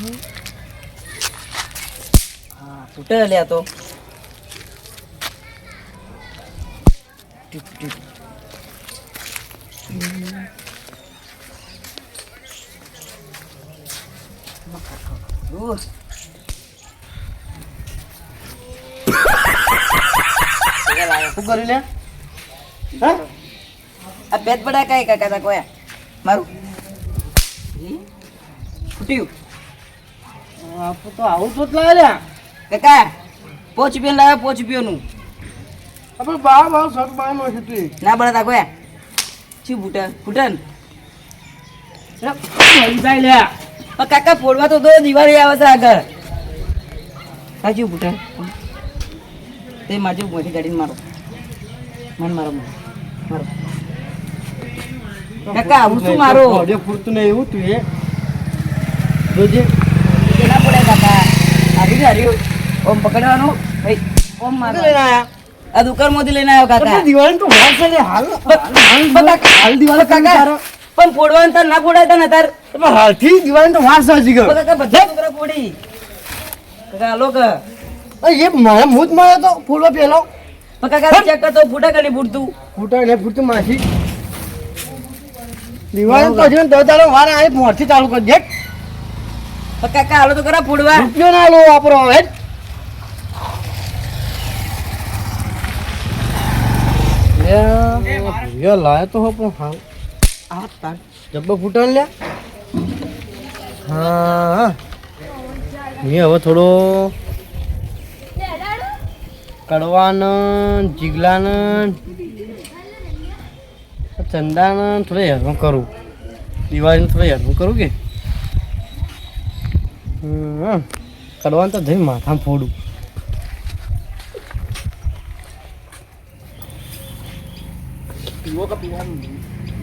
હા ફૂટે લ્યા તો શું કર્યું લે હા આ પેટ પડા કઈ કાકા કોયા મારું ફૂટ્યું તો આવું તો જ લાવ્યા કાકા પોચ રૂપિયા લાવ્યા 5 રૂપિયાનું આપણે બા શર્ટ બાય નો છે ના બળતા કોયા શું ફૂટે ફૂટન જાય લે કાકા ફોડવા તો દો દિવાળી આવે છે આગળ સાચું ફૂટે તે માજુ મોટી ગાડીને મારો મન મારો મારો કાકા આવું શું મારો ઓડિયો પૂરતું નહીં એવું તું એ જોજે ના પડે કાકા આવી હાર્યું ઓમ પકડવાનું ભાઈ ઓમ મારો લઈને આયા આ દુકાન માંથી લઈને આવ્યો કાકા દિવાળી તો વાર છે લે હાલ હાલ દિવાળી કાકા પણ ફોડવાનું તાર ના ફોડાય ને તાર હાલથી દિવાળી તો વાર છે હજી કાકા બધા છોકરા ફોડી કાકા હાલો કે એ મારા મૂત માર્યો તો ફૂલવા પેલો કાકા ચેક કરતો ફૂટા કે નહીં ફૂટતું ફૂટા ને ફૂટતું માસી દિવાળી તો હજી દસ દાડો વાર આવી મોરથી ચાલુ કરી દે કાકા હાલો તો કરા ફોડવા રૂપિયો ના લો વાપરો હવે લાય તો હો પણ હાલ આ તાર જબ્બો ફૂટન લે હા મેં હવે થોડો કડવાન જીગલાન ચંદાન થોડો હેરવું કરું દિવાળીનું થોડું હેરવું કરું કે કડવાન તો જઈ માથામાં ફોડું પીવો કે પીવાનું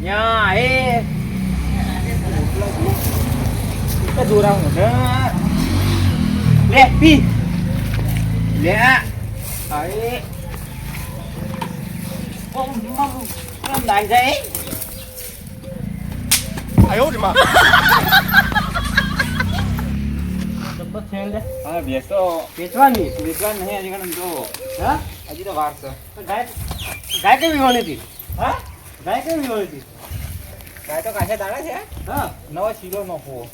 યા એ કે દોરાવ લે પી લે આએ ઓમ ઓમ લાઈ જાય આયો રે માં હા બેસો વેચવાની વેચવાનું નહીં હજી ગણ જો હા હજી તો વાર છે ગાય ગાય કેવી વણી હતી હા ગાય કેવી વણી હતી કાય તો કાશે દાડા છે હા નવો શીરો નોખો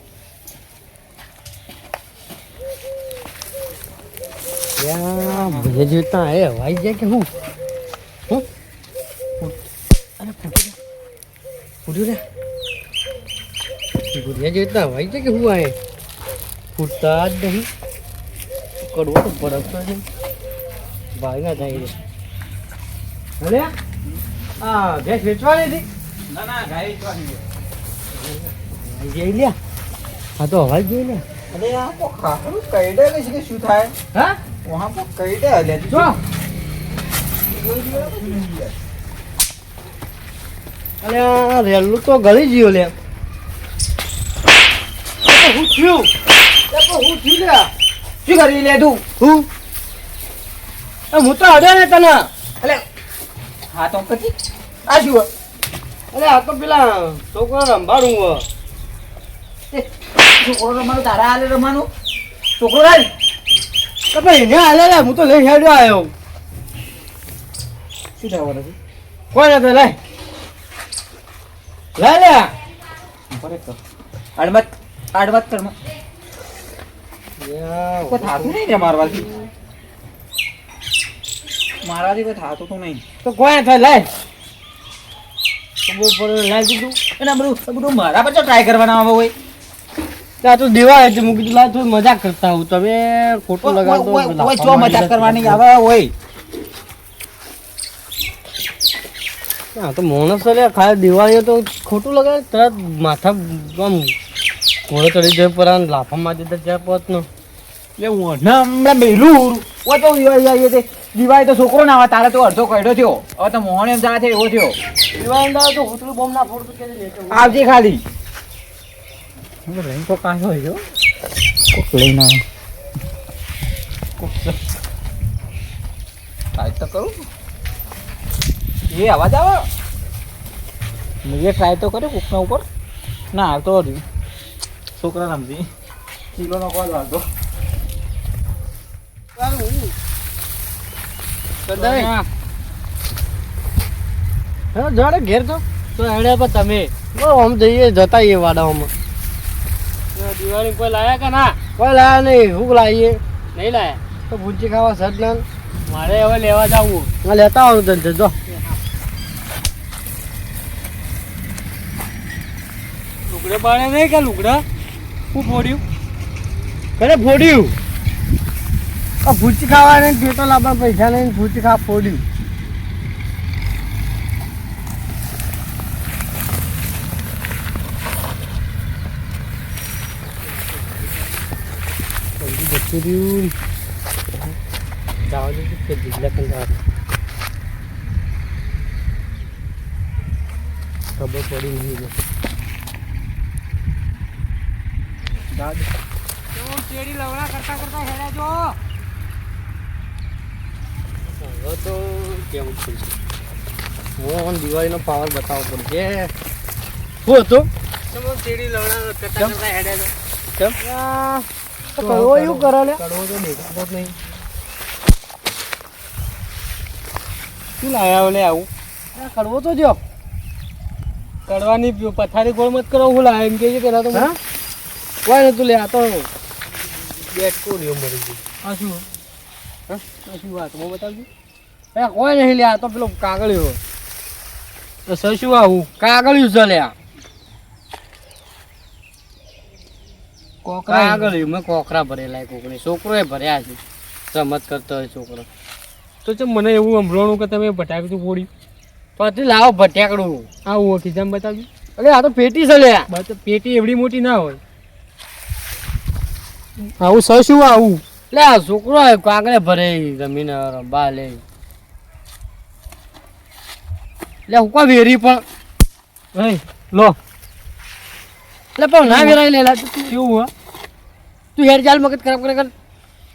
ભલે જોતા એ વાઈ જાય કે હું અરે ફૂટ્યું રે ભૂરિયા જોતા વાઈ જાય કે હું આય ફૂટતા જ નહીં કરવો તો પડતો છે ભાઈ ના થાય રે અરે આ ભેંસ વેચવાની હતી ના ના ગાય વેચવાની જઈ લ્યા હા તો અવાજ જઈ લ્યા અરે આ કો ખાખરું કઈડે કે શું થાય હા વહાં કો કઈડે લે જો અરે આ રેલું તો ગળી ગયો લે હું થયું હું થયું લે શું કરી લે તું હું હું તો અડ્યો ને તને અલે હા તો પછી આ શું અરે આ તો પેલા છોકરો રંભાડું છોકરો રમવાનું તારા હાલે રમવાનું છોકરો રાજ તો ભાઈ એને હાલે લે હું તો લઈ હેડ્યો આવ્યો શું થવાનું છે કોઈ નતો લઈ લઈ લે અડમત અડમત કરમાં કોઈ થાતું નહીં રે મારવાથી મારવાથી કોઈ થાતું તો નહીં તો કોઈ થાય લઈ તો બહુ પડે લઈ દીધું અને આ બધું મારા પર ટ્રાય કરવાના આવે હોય ત્યાં તો દેવા છે મૂકી દીધું થોડી મજાક કરતા હું તમે ખોટું લગાડતો કોઈ ચો મજાક કરવાની આવે હોય હા તો માણસ લે ખાલી દિવાળી તો ખોટું લગાડે તરત માથા આમ ઘોડે ચડી જાય પર લાફા મારી દે ત્યાં પહોંચ નો એટલે હમણાં મેલું ઓ તો દિવાળી આવી છે દિવાળી તો છોકરો ના આવે તારે તો અડધો કઈડો થયો હવે તો મોહન એમ જા છે એવો થયો દિવાળી તો હોટલું બોમ્બ ના ફોડતું કે આવજે ખાલી લઈને તો કાંઈ હોય જો કોક લઈને ટ્રાય તો કરું એ અવાજ આવે મેં ટ્રાય તો કર્યો કોકના ઉપર ના આવતો રહ્યું છોકરા રમતી કિલો નો કોલ વાળતો જાડે ઘેર તો હેડે પણ તમે આમ જઈએ જતા એ વાડાઓમાં દિવાળી કોઈ લાયા કે ના કોઈ લાયા નહીં હું લાવીએ નહીં લાયા તો ભૂજી ખાવા સજ ના મારે હવે લેવા જવું લેતા આવું ધંધે જો લુગડા બાળે નહીં કે લુગડા શું ફોડ્યું કરે ફોડ્યું આ ભૂચી ખાવા નહીં પેટો લાવવા પૈસા નહીં ભૂચી ખાવા ફોડ્યું જતું રહ્યું જવા દે કે જીગલા પણ જવા ખબર પડી નહીં ચેડી લવડા કરતા કરતા હેડા જો હવે તો કેવું છે હું દિવાળીનો પાવર બતાવવો પડશે શું હતું ચેડી લવડા કરતા કરતા હેડા જો કડવો એવું કરે લે કડવો તો દેખાતો જ નહીં શું લાયા લે આવું કડવો તો જો કડવાની પથારી ગોળ મત કરો હું લાયા એમ કે કરા તો હા કોઈ નતું લે આ તો બેટ કોડ્યો મરી ગયું આ શું હા આ શું વાત હું બતાવજો કોઈ નહીં લે આ તો પેલો કાગળિયો તો શું આવું કાગળિયું છે લે કોકરા આગળ મેં કોકરા ભરેલા કોકરી છોકરોએ ભર્યા છે રમત કરતો હોય છોકરો તો ચમ મને એવું સંભળાણું કે તમે ભટાક્યું તું પોડી પછી લાવો ભટાકડું આવું ખીજામ બતાવજો અરે આ તો પેટી છે લે પેટી એવડી મોટી ના હોય આવું શું આવું લે આ છોકરો કાગળે ભરે જમીન બા લે હું કો વેરી પણ લો એટલે પણ ના વેરાય લેલા કેવું હા તું હેર ચાલ મગજ ખરાબ કરે કર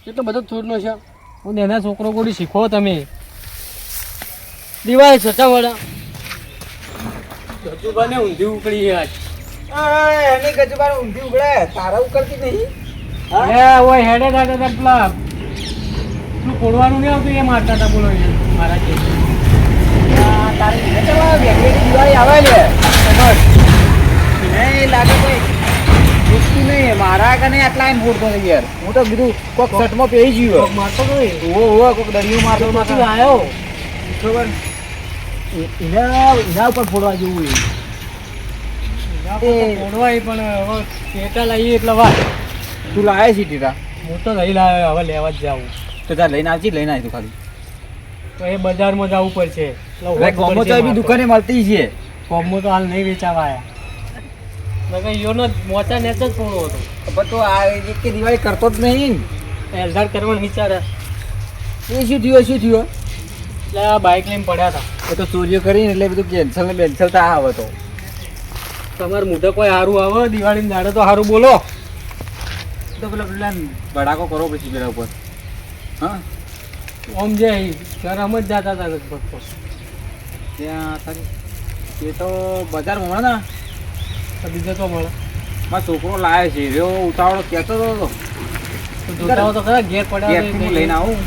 એટલો બધો થોડનો છે હું એના છોકરો કોડી શીખો તમે દિવાળી છતાં વડા ગજુબાને ઊંધી ઉકળી આજ એની ગજબાર ઊંધી ઉગડે તારા ઉકળતી નહીં ઓય હેડે દાદા પેલા તું કોડવાનું નહીં આવતું એ મારતા હતા બોલો મારા કે તારી દિવાળી આવે લે નહીં લાગે ભાઈ પૂછતું નહીં મારા કને આટલા એમ ફૂટતો નહીં યાર હું તો કીધું કોઈક શર્ટમાં પહેરી ગયો મારતો નહીં કોઈક દરિયો મારતો નથી આવ્યો ખબર એના ઉપર ફોડવા જેવું ફોડવા પણ હવે પેટા લાવીએ એટલે વાત તું લાવે છે ટીટા હું તો નહીં લાવ્યો હવે લેવા જ જાઉં તો તાર લઈને આવજી લઈને આવી તું ખાલી તો એ બજારમાં જવું પડશે ગોમો તો બી દુકાને મળતી છે કોમમાં તો હાલ નહીં વેચાવાયા યોનો મોચા નેચ જ ફોડો હતો પણ તો આ એક કે દિવાળી કરતો જ નહીં એલધાર કરવાનો વિચાર એ શું થયું એટલે આ બાઇક લઈને પડ્યા હતા એ તો ચોરીઓ કરીને એટલે બધું કેન્સલ ને બેન્સલ તા આવે તો તમારે મોઢે કોઈ સારું આવે દિવાળીની દાડે તો સારું બોલો તો પેલા ભડાકો કરો પછી પેલા ઉપર હા આમ જે ગરમ જ જતા હતા લગભગ તો ત્યાં તારી એ તો બજારમાં મળે ને બીજો તો મળે મારો છોકરો લાવે છે એવો ઉતાવળો કહેતો હતો જોતાઓ તો ખરા ઘેર પડ્યા હું લઈને આવું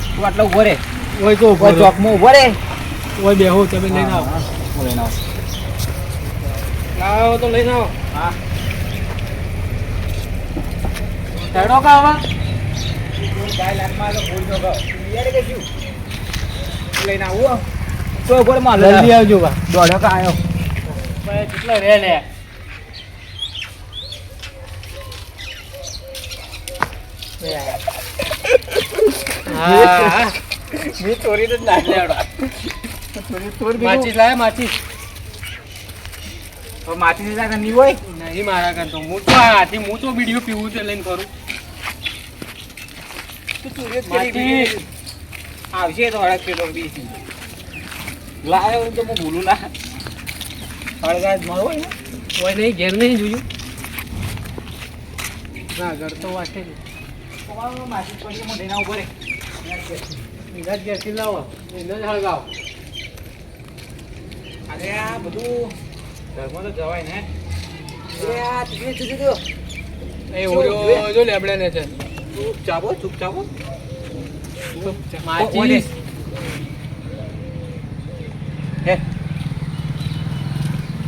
તું આટલા ઉભો રે હોય તો ચોકમાં ઉભો રે હોય બેહો તમે લઈને આવો હું લઈને આવું લાવો તો લઈને આવો હા હેડો કા આવા લઈને આવું તો ઉપર માં જલ્દી આવજો બા દોઢ કા આવ્યો કેટલો રે લે હા મેં ચોરી જ ના લેવડા માચીસ લાયા માચીસ માટી ની નહીં હોય નહીં મારા કાન તો હું તો હાથી હું તો વિડીયો પીવું છે લઈને કરું આવશે તો હળક પેલો બી લાવ્યો તો હું ભૂલું ના હળગાજ મળો હોય ને કોઈ નહીં ઘેર નહીં જોયું ના ઘર તો વાંચે માટી પડી એના ઉપર બીજા જ ગેસથી લાવો એને જ હળગાવો અરે આ બધું ઘરમાં તો જવાય ને એ ઓર્યો જો લેબડે ને છે ચૂપ ચાપો માચીસ હે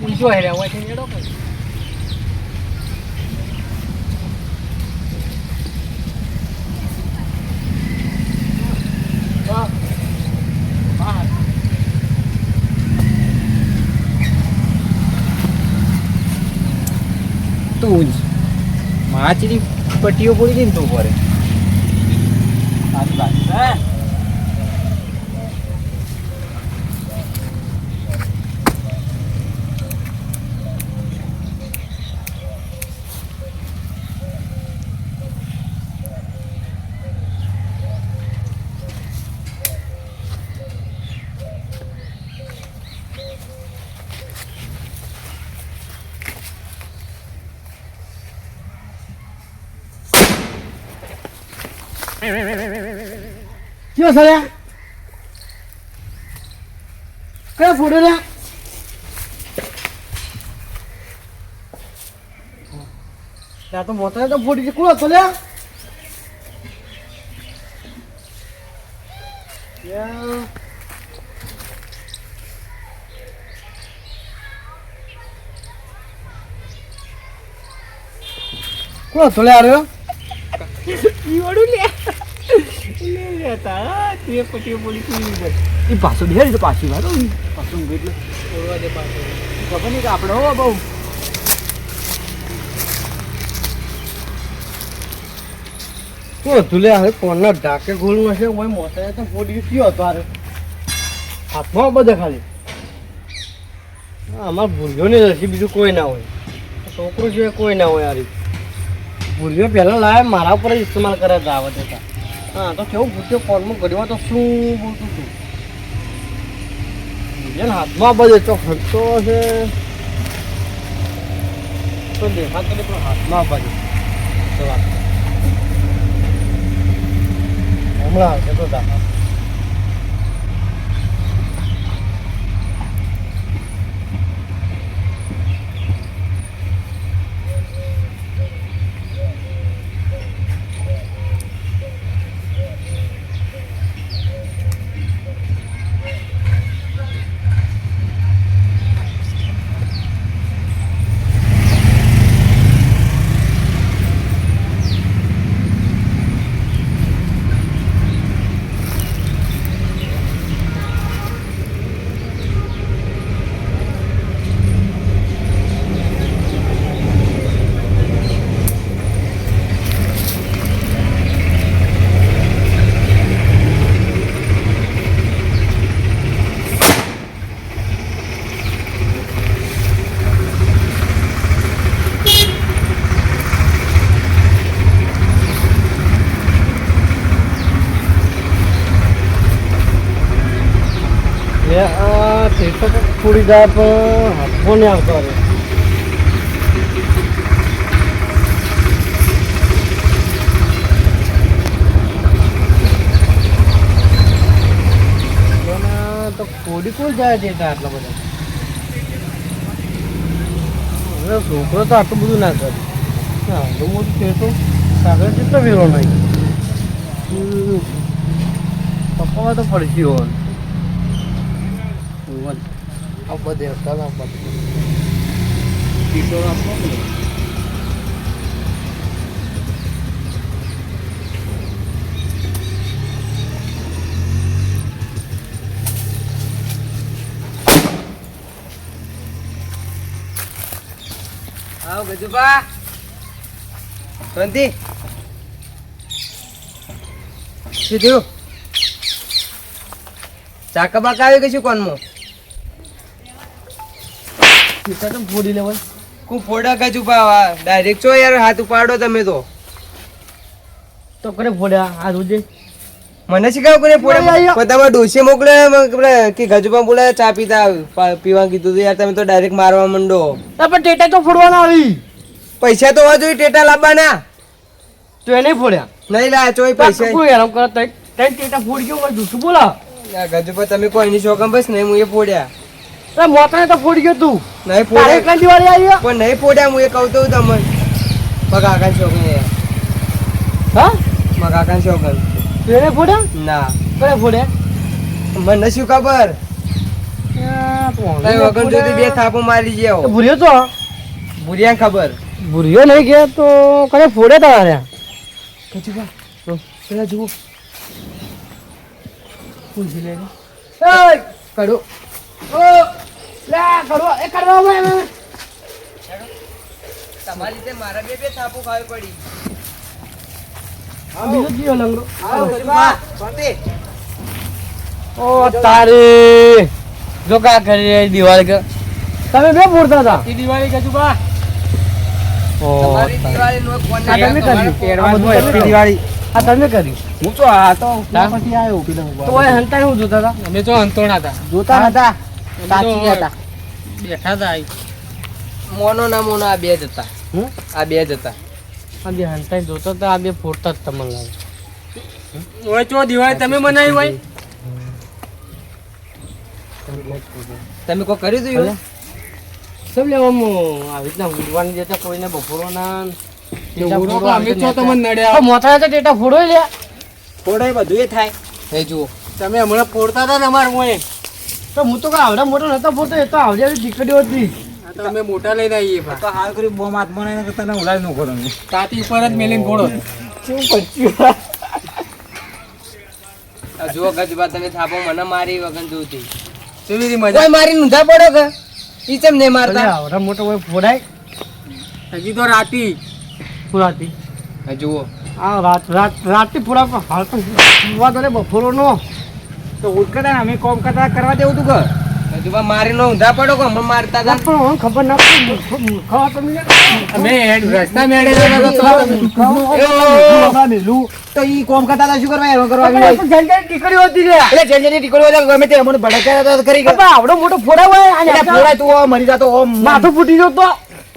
ઊંચો હે રે ઓય થઈને એડો કર તું જ માછલી પટ્ટીઓ પડી ગઈ ને તું પડે સાચી વાત છે ક્યો સળ્યા કયા ફોડે રે ત્યાં તો મોટા તો ફોડી છે કોણ સળ્યા કોણ સળ્યા રહ્યો એ પાછો બેરી તો પાછી વાત પાછું એટલે ખબર નહીં કે આપણે હો બહુ કોણ તું લે હવે કોણના ઢાકે ગોળમાં છે ઓય મોટા તો ફોડી કયો હતો આરે હાથમાં બધે ખાલી અમાર ભૂલ્યો ને હશે બીજું કોઈ ના હોય છોકરો છે કોઈ ના હોય યાર ભૂલ્યો પહેલા લાવે મારા ઉપર જ ઇસ્તેમાલ કરે આવત હતા હા તો કેવું ભૂલ્યો ફોનમાં ગળ્યો તો શું બોલતું હતું ભૂલ્યો હાથમાં બધે તો ખર્ચો છે તો દેખાતો નહીં પણ હાથમાં બધે હમણાં આવશે તો દાખલા થોડી જાય પણ હાથો ને આવતો હવે તો થોડી કોઈ જાય છે આટલા બધા હવે છોકરો તો આટલું બધું ના કરે આટલું મોટું છે તો સાગર કેટલો વેરો નહીં પપ્પા તો પડશે હોવાનું આ બધે ચાલ આ બધે આવ ગજુબા શાંતિ શું થયું ચાકા બાકા આવી ગઈ શું કોનમાં તો ફોડી લેવાય હું ફોડા ગજુબા ડાયરેક્ટ છો યાર હાથ ઉપાડો તમે તો કરે ફોડ્યા આ રોજે મને શીખાવ કરે ફોડા પોતામાં ડોસી મોકલે કે ગજુબા બોલાય ચા પીતા પીવા કીધું તો યાર તમે તો ડાયરેક્ટ મારવા માંડો પણ ટેટા તો ફોડવાના આવી પૈસા તો હોવા જોઈએ ટેટા લાવવાના તો એને ફોડ્યા નહીં લાયા ચોય પૈસા કોઈ હેરાન કરે તઈ ટેટા ફોડી ગયો હોય જૂઠું બોલા ગજુબા તમે કોઈની શોખમ બસ નહીં હું એ ફોડ્યા મોટાને તો ફોડી ગયો તું નહીં તારે ફોડ્યા એટલા દિવાળી આવી પણ નહીં ફોડ્યા હું એ કહું તો તમને કાકા છોકરી હા કાકા છોકરી તેને ફોડ્યા ના કયા ફોડ્યા મને શું ખબર તઈ વગર જોતી બે થાપો મારી ગયો ભૂર્યો તો ભૂરિયા ખબર ભૂર્યો નહીં ગયા તો કયા ફોડ્યા તમારે પેલા જુઓ પૂછી લે કડો તમારી રીતે મારા બે થાપો ખાવી પડી બીજો કયો લંગડો શાંતિ ઓ તારી જો કા કરી દિવાળી કે તમે બે ફોડતા હતા ઈ દિવાળી કજુ બા ઓ તમારી દિવાળી નો કોણ આ તમે કર્યું. દિવાળી આ તમે કર્યું હું તો આ તો પછી આવ્યો તો એ હંતા હું જોતા હતા અમે તો અંતોણા હતા જોતા હતા સાચી હતા બેઠા હતા મોનો ના મોનો આ બે જ હતા હમ આ બે જ હતા આ બે હંતા જોતા હતા આ બે ફોડતા જ તમને લાગે ઓય ચો દિવાળી તમે મનાવી હોય તમે કોઈ કર્યું તું એવું? સબ લેવા આવી રીતના ઉડવાની જતા કોઈને બપોરોના મોથા ટેટા ફોડો લે ફોડાય બધું એ થાય એ જુઓ તમે હમણાં ફોડતા હતા ને અમારે મોએ તો હું તો કઈ આવડા મોટો નતો ફોડતો એ તો આવડે દીકરીઓ હતી તમે મોટા લઈને આવીએ તો હાલ કરી બોમ હાથમાં નહીં કે તને ઉલાય નો કરો કાતી પર જ મેલીને ફોડો શું કર્યું જુઓ ગજબા તમે થાપો મને મારી વગર જોતી કેવી મજા કોઈ મારી ઊંધા પડો કે ઈ ચમ નહીં મારતા આવડા મોટો કોઈ ફોડાય હજી તો રાતી ફોડાતી જુઓ આ રાતથી ફોડા હાલ તો સુવા દે બપોરો નો તો ઉઠકડા અમે કોમ કરતા કરવા દેવું તું કે હજુ મારી નો ઊંધા પડો કે અમે મારતા હતા પણ ખબર ના ખાવા તમે અમે રસ્તા મેળે તો ઈ કોમ કરતા હતા શું કરવા એમાં કરવા દીકરીઓ હતી રે એટલે જેની ટીકડી હોય ગમે તે અમને ભડકાયા તો કરી બાપા, આવડો મોટો ફોડા હોય અને એટલે ફોડાય તું ઓમ મરી જાતો ઓમ માથું ફૂટી ગયો તો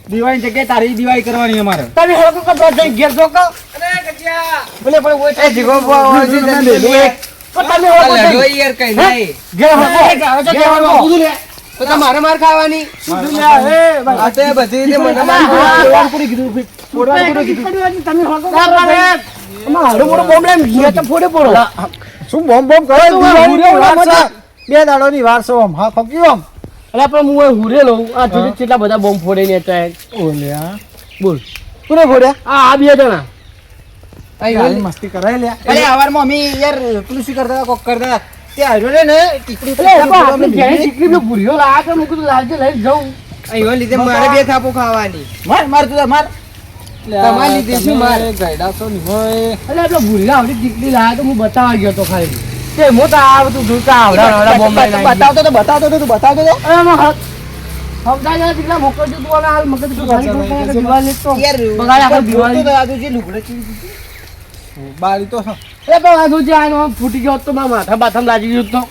દિવાળી જગ્યાએ તારી દિવાળી કરવાની અમારે તમે હળકો કપડા જઈ ઘેર જો કો બોલે બોલે ઓય એ જીગો પણ તમે હળકો જઈ યાર કઈ નહીં ઘેર હળકો તો તમારે માર ખાવાની આ તો એ બધી રીતે મને માર તમે હળકો આવડો મોટો બોમ્બ લઈને ઘેર તો ફોડે પડો શું બોમ્બ બોમ્બ કરે બે દાડોની વાર છે આમ હા ખોક્યું આમ અરે પણ હું એ હુરે લઉં આ જોડે કેટલા બધા બોમ્બ ફોડે ને અત્યારે ઓલ્યા બોલ કોને ફોડ્યા આ બે જણા આઈ મસ્તી કરાય લ્યા અરે હવારમાં અમે યાર પેલું શું કરતા હતા કોક કરતા હતા તે આવ્યો રે ને ટીકડી અરે બાપા, આપણે ઘેરે દીકરીનો ભૂર્યો લાગે તો મૂકું તો લાલચે લઈ જાઉં અહીંયા લીધે મારે બે થાપો ખાવાની માર માર તું માર તમારી લીધે શું માર ગાયડા તો નહીં હોય એટલે આપણે ભૂર્યા આવડી દીકરી લાગે તો હું બતાવવા ગયો તો ખાલી તે મોટા આવતું જોતા આવડા બોમ્બ લઈને આવી ગયો. બતાવતો તો બતાવતો તો અરે એમાં હમણાં જરા દીકરા મોકલજો તું અને હાલ મગજ તું ખાલી તું કહે કે દિવાળી તો યાર બગાડે આખો દિવાળી તો આજુ જે લુગડે બારી તો એ પણ આજુ જે આનો ફૂટી ગયો હોત તો મારા માથા બાથામાં લાગી ગયું તો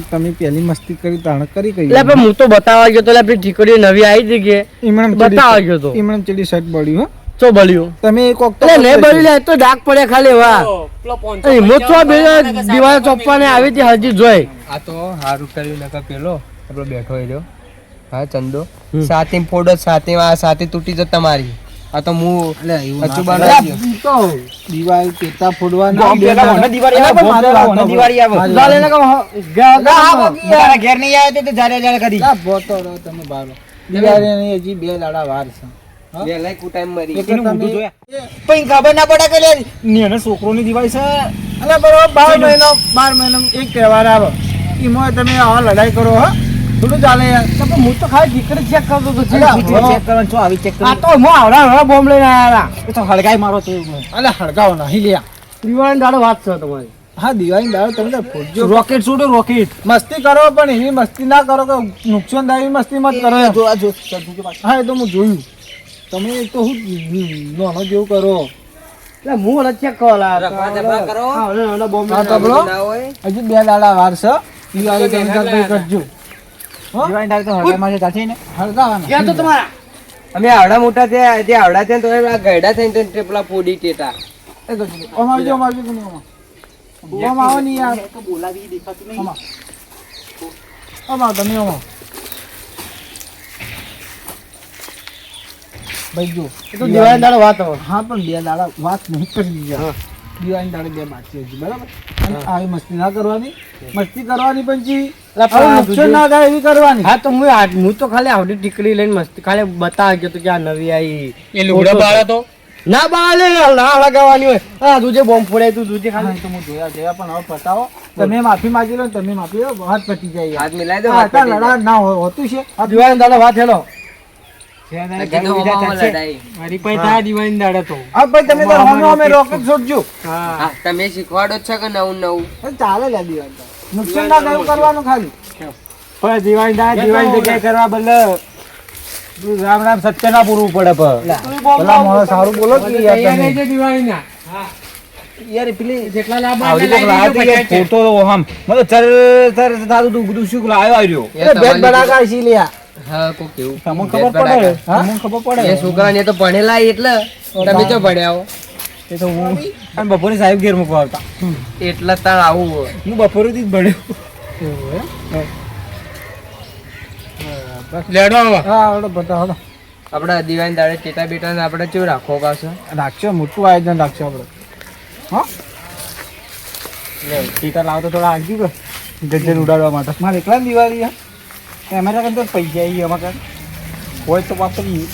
તમે પેલી મસ્તી કરી તાણ કરી કઈ એટલે પણ હું તો બતાવવા ગયો તો એટલે આપણી ઠીકડીઓ નવી આવી હતી કે ઈમણ બતાવવા ગયો તો ઈમણ ચડી શર્ટ બળ્યું હો તો બળ્યું તમે કોક તો એટલે નહીં બળી લે તો ડાક પડે ખાલી વાહ મોચો બે દિવાળી ચોપવાને આવી હતી હજી જોઈ આ તો હારું કર્યું નકા પેલો આપણો બેઠો રહ્યો હા ચંદો સાતી ફોડો સાતી આ સાતી તૂટી જત તમારી આ તો હું અચુબા તો દિવાળી પેટા ફોડવા દિવાળી આવે ચાલે ને તારા ઘેર નહીં આવે તો જારે જારે કરી બોતો રહો તમે બાર દિવાળી ની હજી બે દાડા વાર છે બે લાઈક ટાઈમ મરી એટલે તમે પણ ખબર ના પડે કે લે નેનો છોકરોની દિવાળી છે અલે બરોબર 12 મહિનો એક તહેવાર આવે એમાં તમે આવા લડાઈ કરો હો થોડું ચાલે યાર તો હું તો ખાલી દીકરી ચેક કરતો હતો ચેક કરવાનું છો આવી ચેક આ તો હું આવડા બોમ્બ લઈને આવ્યા એ તો હળગાઈ મારો તો અલે હળગાવો નહીં લ્યા દિવાળી દાડો વાત છે તમારી હા દિવાળી દાડો તમે તો ફોડજો રોકેટ છોડો રોકેટ મસ્તી કરો પણ એવી મસ્તી ના કરો કે નુકસાનદાયી મસ્તી મત કરો હા એ તો હું જોયું તમે તો હું નાનો જેવું કરો એટલે હું ઓલા ચેક કરવા રફા દફા કરો. લાવ્યા બોમ્બ હા તબલો ના હોય હજુ બે દાડા વાર છે દિવાળી તમે કઈ કરજો દિવાળી ડાળ તો હળગામાં છે ચાલશે ને હળગાવાના ક્યાં તો તમારા અમે આવડા મોટા થયા જે આવડા થયા તો આ ગયડા થઈને તો પેલા પોડી ટેટા એ તો ઓમ આવજો તમે ઓમ આવો નહીં યાર બોલાવી દેખાતું નહીં ઓમ આવો તમે ઓમ આવો ભાઈ જો એ તો દિવાળી દાડો વાત હવે. હા પણ 2 દાડા વાત નહીં કરી દીધી હા. દિવાળી દાડે 2 બાકી હતી બરાબર અને આવી મસ્તી ના કરવાની મસ્તી કરવાની પણ જી એટલે પણ આ નુકસાન ના થાય એવી કરવાની હા તો હું તો ખાલી આવડી ટીકડી લઈને મસ્તી ખાલી બતાવી ગયો તો કે આ નવી આવી એ લુગડા બાળા તો ના બાલે ના લગાવવાની હોય હા દૂધે બોમ્બ ફોડે તું દૂધે હા, ખાલી એ તો હું જોયા પણ હવે પતાવો તમે માફી માંગી લો ને તમે માફી લો વાત પતી જાય યાર. હાથ મિલાઈ દો આ હાથ આટલા લડા ના હોતું છે આ દિવાળી દાડો વાત હેલો કીધું હવામાં લડાઈ. મારી પાસે થાય દિવાળી દાડા તો હા ભાઈ તમે તો હમણાં અમે રોકેટ છોડજો હા, તમે શીખવાડો જ છો કે નવું નવું એ ચાલે લે દિવાળી દાડે. નુકસાન ના થાય એવું કરવાનું ખાલી પણ દિવાળી દાડા દિવાળી જગ્યાએ કરવા બદલે રામ રામ સત્ય ના પૂરવું પડે પેલા માણસ સારું બોલો કે યાર તમે. દિવાળી ના યાર પેલી જેટલા લાભ આવડી કોક લાવ્યો તો યાર ફોટો તો આમ મને ચર ચર થાતું તું બધું શું લાવ્યો આવ્યો એ એ ભેદ તમારી બડાકા છે લ્યા હા કોક એવું તમને ભેદ ખબર પડે બડાકા. હા તમને ખબર પડે એ છોકરાને તો ભણેલા એટલે તમે તો ભણ્યા હો એ તો હું અને બપોરે સાહેબ ઘેર મૂકવા આવતા એટલે તાર આવું હોય. હું બપોરેથી જ ભણ્યો લેડો આવો હા આવડો બધા આવડો આપડે દિવાળી દાડે ટેટા બેટા આપણે કેવું રાખવો પાછો રાખશો મોટું આયોજન રાખશો આપણે હા ટીકા લાવતો થોડા આગી ગયો ગજ્જર ઉડાડવા માટે મારે એકલા દિવાળી કેમેરા કંઈ પૈસા આવી એમાં કાંઈ હોય તો વાપરીએ